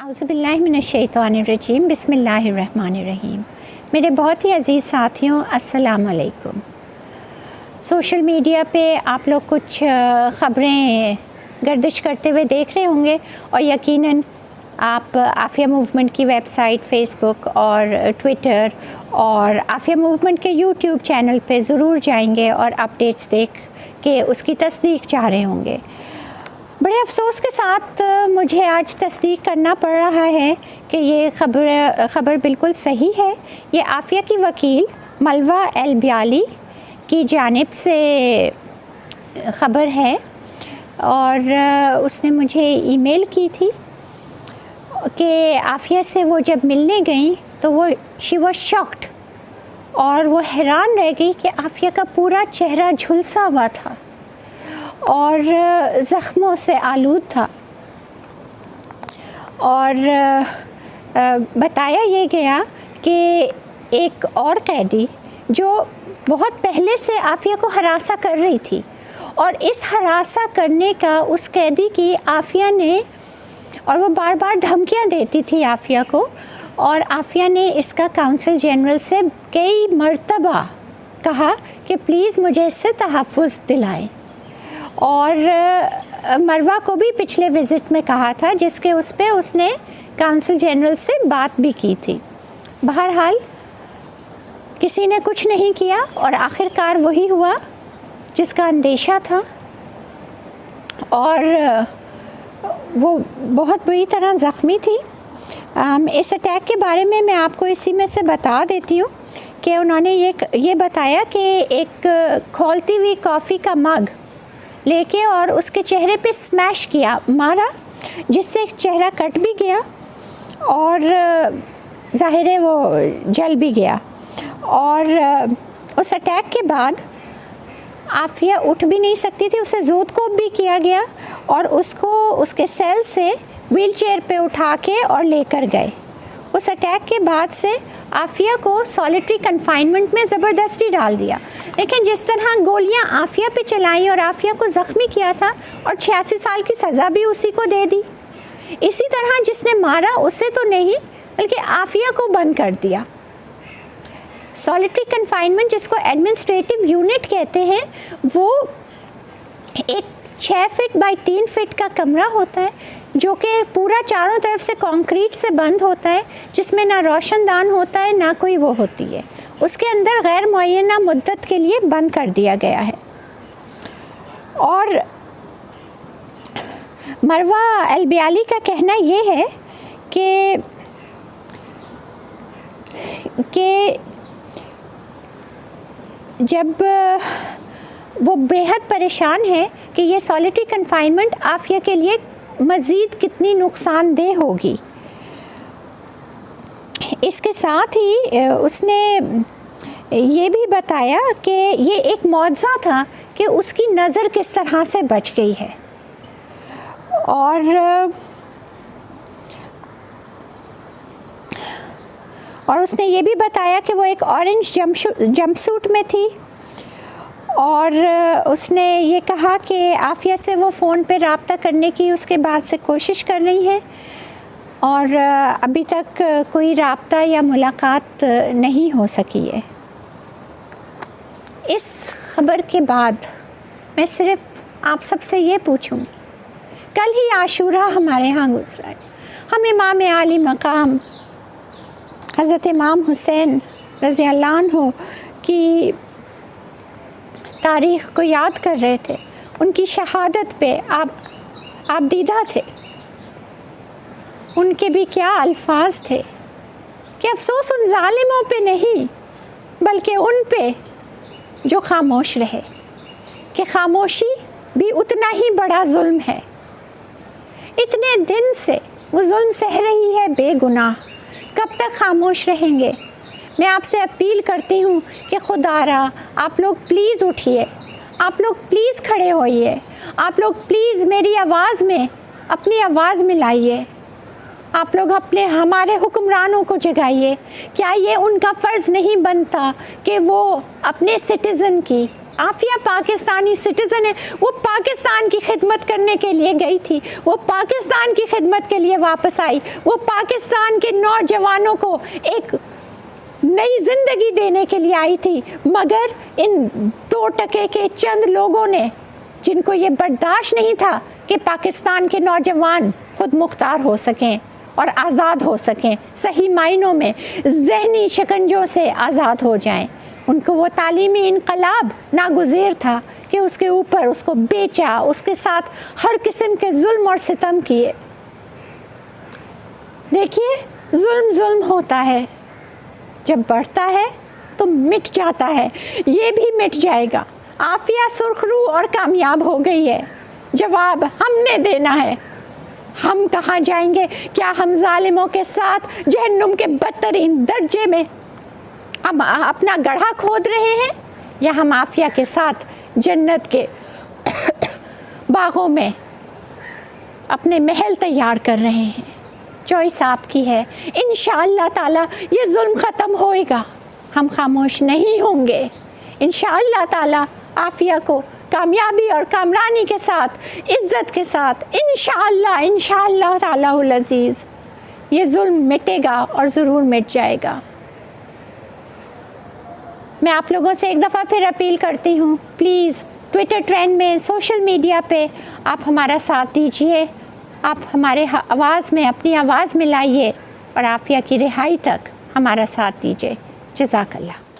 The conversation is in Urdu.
اعوذ باللہ من الشیطان الرجیم بسم اللہ الرحمن الرحیم. میرے بہت ہی عزیز ساتھیوں، السلام علیکم. سوشل میڈیا پہ آپ لوگ کچھ خبریں گردش کرتے ہوئے دیکھ رہے ہوں گے، اور یقیناً آپ عافیہ موومنٹ کی ویب سائٹ، فیس بک اور ٹویٹر اور عافیہ موومنٹ کے یوٹیوب چینل پہ ضرور جائیں گے اور اپڈیٹس دیکھ کے اس کی تصدیق چاہ رہے ہوں گے. بڑے افسوس کے ساتھ مجھے آج تصدیق کرنا پڑ رہا ہے کہ یہ خبر بالکل صحیح ہے. یہ عافیہ کی وکیل ملوہ البیالی کی جانب سے خبر ہے، اور اس نے مجھے ای میل کی تھی کہ عافیہ سے وہ جب ملنے گئیں تو وہ شی واز شاکڈ، اور وہ حیران رہ گئی کہ عافیہ کا پورا چہرہ جھلسا ہوا تھا اور زخموں سے آلود تھا. اور بتایا یہ گیا کہ ایک اور قیدی جو بہت پہلے سے عافیہ کو ہراساں کر رہی تھی، اور اس ہراساں کرنے کا اس قیدی کی عافیہ نے، اور وہ بار بار دھمکیاں دیتی تھی عافیہ کو، اور عافیہ نے اس کا کونسل جنرل سے کئی مرتبہ کہا کہ پلیز مجھے اس سے تحفظ دلائیں. اور مروہ کو بھی پچھلے وزٹ میں کہا تھا، جس کے اس پہ اس نے کونسل جنرل سے بات بھی کی تھی. بہرحال کسی نے کچھ نہیں کیا، اور آخر کار وہی ہوا جس کا اندیشہ تھا، اور وہ بہت بری طرح زخمی تھی. اس اٹیک کے بارے میں آپ کو اسی میں سے بتا دیتی ہوں کہ انہوں نے یہ بتایا کہ ایک کھولتی ہوئی کافی کا مگ لے کے اور اس کے چہرے پہ سمیش کیا، مارا، جس سے چہرہ کٹ بھی گیا اور ظاہر ہے وہ جل بھی گیا. اور اس اٹیک کے بعد عافیہ اٹھ بھی نہیں سکتی تھی، اسے زود کوب بھی کیا گیا، اور اس کو اس کے سیل سے ویل چیئر پہ اٹھا کے اور لے کر گئے. اس اٹیک کے بعد سے عافیہ کو سالیٹری کنفائنمنٹ میں زبردستی ڈال دیا. لیکن جس طرح گولیاں عافیہ پہ چلائیں اور عافیہ کو زخمی کیا تھا، اور 86 سال کی سزا بھی اسی کو دے دی، اسی طرح جس نے مارا اسے تو نہیں بلکہ عافیہ کو بند کر دیا. سالیٹری کنفائنمنٹ، جس کو ایڈمنسٹریٹو یونٹ کہتے ہیں، وہ ایک 6 فٹ بائی 3 فٹ کا کمرہ ہوتا ہے جو کہ پورا چاروں طرف سے کانکریٹ سے بند ہوتا ہے، جس میں نہ روشن دان ہوتا ہے نہ کوئی وہ ہوتی ہے. اس کے اندر غیر معینہ مدت کے لیے بند کر دیا گیا ہے. اور مروہ البیالی کا کہنا یہ ہے کہ جب وہ بے حد پریشان ہے کہ یہ سالیٹری کنفائنمنٹ عافیہ کے لیے مزید کتنی نقصان دہ ہوگی. اس کے ساتھ ہی اس نے یہ بھی بتایا کہ یہ ایک معجزہ تھا کہ اس کی نظر کس طرح سے بچ گئی ہے. اور اس نے یہ بھی بتایا کہ وہ ایک اورنج جمپ سوٹ میں تھی، اور اس نے یہ کہا کہ عافیہ سے وہ فون پہ رابطہ کرنے کی اس کے بعد سے کوشش کر رہی ہے، اور ابھی تک کوئی رابطہ یا ملاقات نہیں ہو سکی ہے. اس خبر کے بعد میں صرف آپ سب سے یہ پوچھوں گی، کل ہی عاشورہ ہمارے ہاں گزرا ہے. ہم امام عالی مقام حضرت امام حسین رضی اللہ عنہ کی تاریخ کو یاد کر رہے تھے. ان کی شہادت پہ آپ دیدہ تھے. ان کے بھی کیا الفاظ تھے کہ افسوس ان ظالموں پہ نہیں بلکہ ان پہ جو خاموش رہے، کہ خاموشی بھی اتنا ہی بڑا ظلم ہے. اتنے دن سے وہ ظلم سہ رہی ہے بے گناہ، کب تک خاموش رہیں گے؟ میں آپ سے اپیل کرتی ہوں کہ خدا را آپ لوگ پلیز اٹھیے، آپ لوگ پلیز کھڑے ہوئیے، آپ لوگ پلیز میری آواز میں اپنی آواز ملائیے، آپ لوگ ہمارے حکمرانوں کو جگائیے. کیا یہ ان کا فرض نہیں بنتا کہ وہ اپنے سٹیزن کی، عافیہ پاکستانی سٹیزن ہے، وہ پاکستان کی خدمت کرنے کے لیے گئی تھی، وہ پاکستان کی خدمت کے لیے واپس آئی، وہ پاکستان کے نوجوانوں کو ایک نئی زندگی دینے کے لیے آئی تھی، مگر ان 2% کے چند لوگوں نے، جن کو یہ برداشت نہیں تھا کہ پاکستان کے نوجوان خود مختار ہو سکیں اور آزاد ہو سکیں، صحیح معنوں میں ذہنی شکنجوں سے آزاد ہو جائیں، ان کو وہ تعلیمی انقلاب ناگزیر تھا کہ اس کے اوپر اس کو بیچا، اس کے ساتھ ہر قسم کے ظلم اور ستم کیے۔ دیکھیے، ظلم ہوتا ہے، جب بڑھتا ہے تو مٹ جاتا ہے، یہ بھی مٹ جائے گا۔ عافیہ سرخ رو اور کامیاب ہو گئی ہے، جواب ہم نے دینا ہے۔ ہم کہاں جائیں گے؟ کیا ہم ظالموں کے ساتھ جہنم کے بدترین درجے میں اب اپنا گڑھا کھود رہے ہیں، یا ہم عافیہ کے ساتھ جنت کے باغوں میں اپنے محل تیار کر رہے ہیں؟ چوائس آپ کی ہے۔ انشاءاللہ تعالیٰ یہ ظلم ختم ہوئے گا، ہم خاموش نہیں ہوں گے۔ انشاءاللہ تعالیٰ عافیہ کو کامیابی اور کامرانی کے ساتھ، عزت کے ساتھ، انشاءاللہ تعالیٰ العزیز یہ ظلم مٹے گا اور ضرور مٹ جائے گا۔ میں آپ لوگوں سے ایک دفعہ پھر اپیل کرتی ہوں، پلیز ٹویٹر ٹرینڈ میں، سوشل میڈیا پہ آپ ہمارا ساتھ دیجئے، آپ ہمارے آواز میں، اپنی آواز میں لائیے اور عافیہ کی رہائی تک ہمارا ساتھ دیجئے۔ جزاک اللہ۔